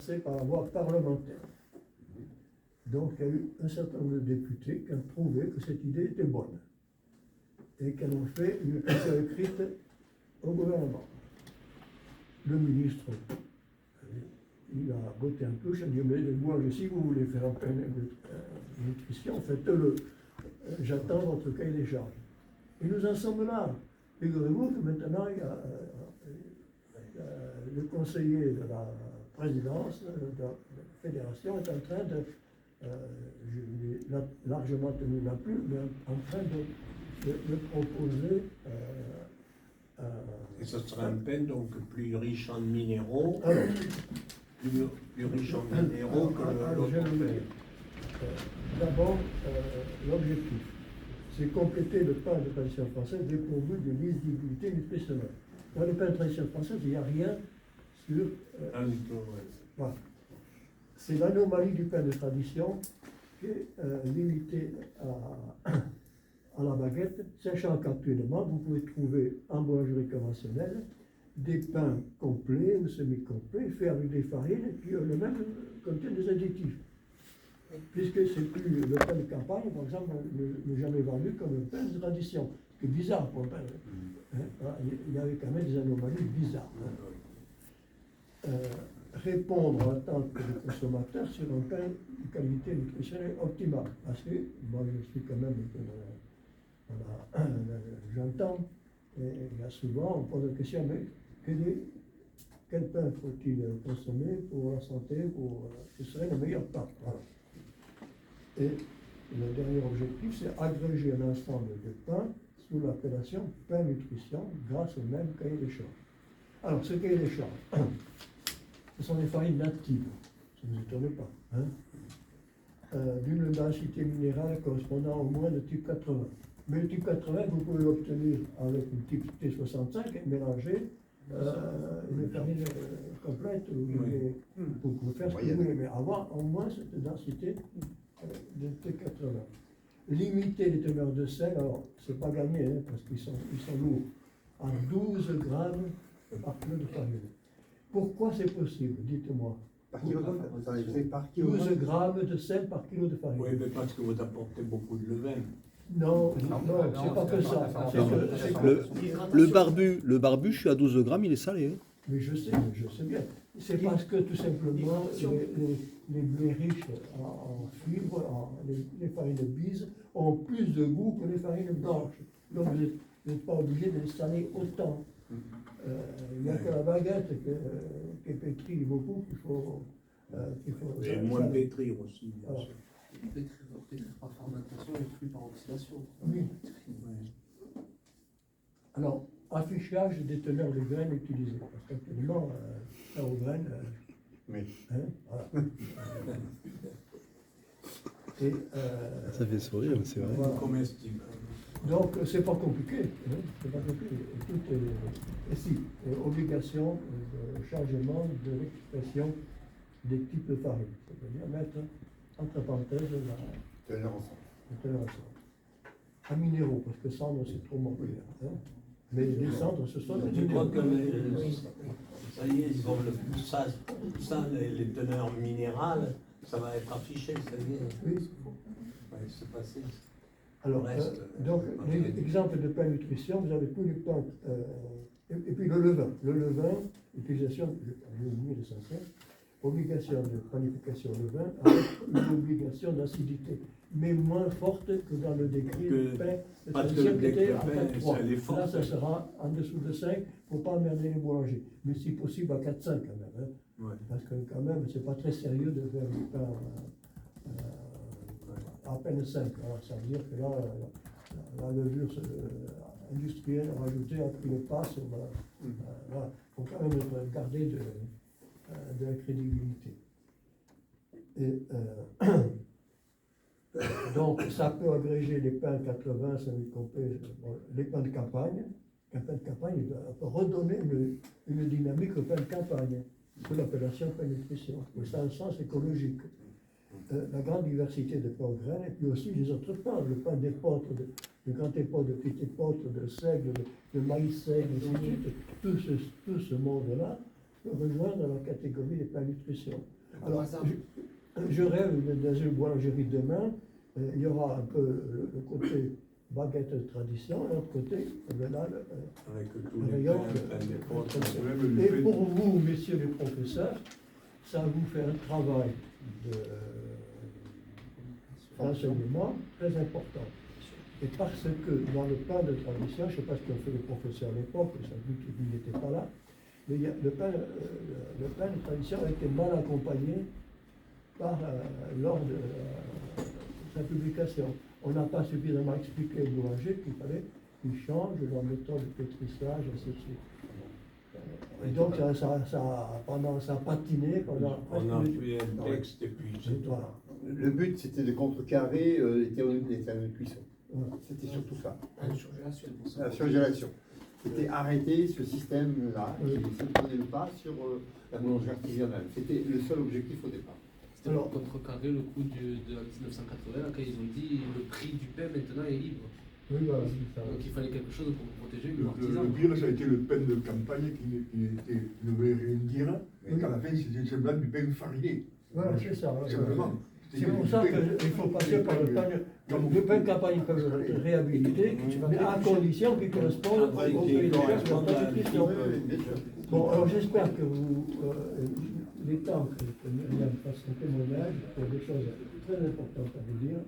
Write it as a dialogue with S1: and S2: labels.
S1: C'est par la voie parlementaire. Donc il y a eu un certain nombre de députés qui ont trouvé que cette idée était bonne et qui ont fait une question écrite au gouvernement. Le ministre, il a botté un touche, il a dit mais moi, si vous voulez faire un pain de nutrition, faites-le. J'attends votre cahier des charges. Et nous en sommes là. Figurez-vous que maintenant, il y a le conseiller de la présidence de la fédération est en train de, je l'ai largement tenu la plume, mais en train de proposer.
S2: Et ce sera un pain donc plus riche en minéraux, plus riche en minéraux que l'autre pain.
S1: D'abord, l'objectif, c'est compléter le pain de tradition française dépourvu de lisibilité nutritionnelle. Dans le pain de tradition française, il n'y a rien sur. Voilà. C'est l'anomalie du pain de tradition qui est limitée à la baguette, sachant qu'actuellement, vous pouvez trouver en boulangerie conventionnelle des pains complets ou semi-complets faits avec des farines qui le même contiennent des additifs. Puisque c'est plus le pain de campagne, par exemple, n'est jamais vendu comme un pain de tradition. C'est bizarre pour un pain. Il y avait quand même des anomalies bizarres. Répondre à l'attente des consommateurs sur un pain de qualité nutritionnelle optimale. Parce que moi je suis quand même, j'entends, et il y a souvent, on pose la question, mais quel pain faut-il consommer pour la santé, pour ce serait le meilleur pain. Voilà. Et le dernier objectif, c'est agréger un ensemble de pains sous l'appellation pain nutrition grâce au même cahier des charges. Alors, ce cahier des charges, ce sont des farines natives, ça ne vous étonne pas, hein, d'une densité minérale correspondant au moins de type 80. Mais le type 80, vous pouvez l'obtenir avec une type T65 et mélanger une farine complète. Vous pouvez faire ce que vous voulez, mais avoir au moins cette densité de T80. Limiter les teneurs de sel, alors c'est pas gagné, hein, parce qu'ils sont lourds, à 12 grammes par kilo de farine. Pourquoi c'est possible, dites-moi?
S3: Par kilogramme,
S1: 12 grammes de sel par kilo de farine.
S2: Oui, mais parce que vous apportez beaucoup de levain.
S1: Non, c'est pas que ça.
S4: Le barbu, je suis à 12 grammes, il est salé. Hein.
S1: Mais je sais bien. C'est parce que tout simplement, les blés riches en fibres, les farines bise, ont plus de goût que les farines blanches. Donc vous n'êtes pas obligé de les saler autant. Il n'y a que la baguette qui pétrit beaucoup qu'il faut.
S2: Et moins pétrir aussi.
S3: Pétrir par fermentation et plus par oxydation.
S1: Oui. Alors, affichage des teneurs de graines utilisées. Parce qu'actuellement, ça aux graines.
S3: Oui.
S1: Hein, voilà. Et,
S4: ça fait sourire, c'est vrai.
S1: Voilà.
S2: Comestible.
S1: Donc, c'est pas compliqué. Hein, c'est pas compliqué. Tout et si, obligation de chargement de l'expression des types de farine. C'est-à-dire mettre entre parenthèses la teneur ensemble. À minéraux, parce que cendre, c'est trop mauvais. Hein. Mais les cendres, ce sont des minéraux.
S2: Je crois que ça y est, ils vont ça les teneurs minérales, ça va être affiché, ça y est.
S1: Oui.
S2: Ouais, c'est passé.
S1: Alors, donc, l'exemple de pain nutrition, vous avez tous les pains, et puis le levain. Le levain, utilisation, j'ai oublié l'essentiel, obligation de planification levain avec une obligation d'acidité, mais moins forte que dans le décret du pain.
S2: Parce que le décret
S1: à 4,3.
S2: elle est forte.
S1: Là, ça sera en dessous de 5, il ne faut pas emmerder les boulangers. Mais si possible à 4,5 quand même. Hein. Ouais. Parce que quand même, c'est pas très sérieux de faire du pain à peine 5. Alors ça veut dire que là, la levure industrielle rajoutée a pris le pas. Il faut quand même garder de la crédibilité. Et, donc, ça peut agréger les pains 80, semi-complets, les pains de campagne. Un pain de campagne peut redonner une dynamique au pain de campagne, sous l'appellation pain nutrition. Et ça a un sens écologique. La grande diversité de pains aux graines, et puis aussi les autres pains, le pain d'épeautre, de grand épeautre, de petit épeautre, de seigle, de maïs seigle, tout ce monde-là rejoindre la catégorie des plats nutrition.
S3: Par
S1: Alors,
S3: hasard.
S1: je rêve dans une boulangerie demain, il y aura un peu le côté baguette de tradition, et l'autre côté, là,
S2: Avec tous
S1: le
S2: les
S1: rayon.
S2: pains des potes.
S1: Et pour vous, messieurs les professeurs, ça vous fait un travail d'enseignement très important. Et parce que dans le pain de tradition, je ne sais pas ce qu'ont fait les professeurs à l'époque, sans doute qu'ils n'étaient pas là, mais le pain de tradition a été mal accompagné lors de sa publication. On n'a pas suffisamment expliqué aux boulangers qu'il fallait qu'ils changent leur méthode de pétrissage, ainsi de suite. Et donc ça a patiné pendant
S2: On a
S1: presque
S2: fait un texte et puis c'est tout.
S1: voilà.
S5: Le but, c'était de contrecarrer les théories des termes de cuisson.
S1: Voilà.
S5: C'était surtout ça.
S3: La surgélation, pour ça.
S5: La surgélation. C'était arrêter ce système-là qui ne prenait le pas sur la boulangerie artisanale. C'était le seul objectif au départ.
S3: C'était pour contrecarrer le coup de 1980, quand ils ont dit le prix du pain maintenant est libre.
S1: Oui, voilà, c'est ça.
S3: Donc il fallait quelque chose pour protéger
S6: Le
S3: l'artisan.
S6: pire, ça a été le pain de campagne qui ne veut rien dire, mais qu'à la fin, c'était semblant du pain fariné.
S1: Voilà, c'est ça. Ouais,
S6: Simplement.
S1: C'est pour ça qu'il faut passer par le pain. Le pain de campagne peut être réhabilité, mais à condition qu'il corresponde au pays de chef de la nutrition. Bon, alors j'espère que les temps que Myriam fasse un témoignage pour des choses très importantes à vous dire.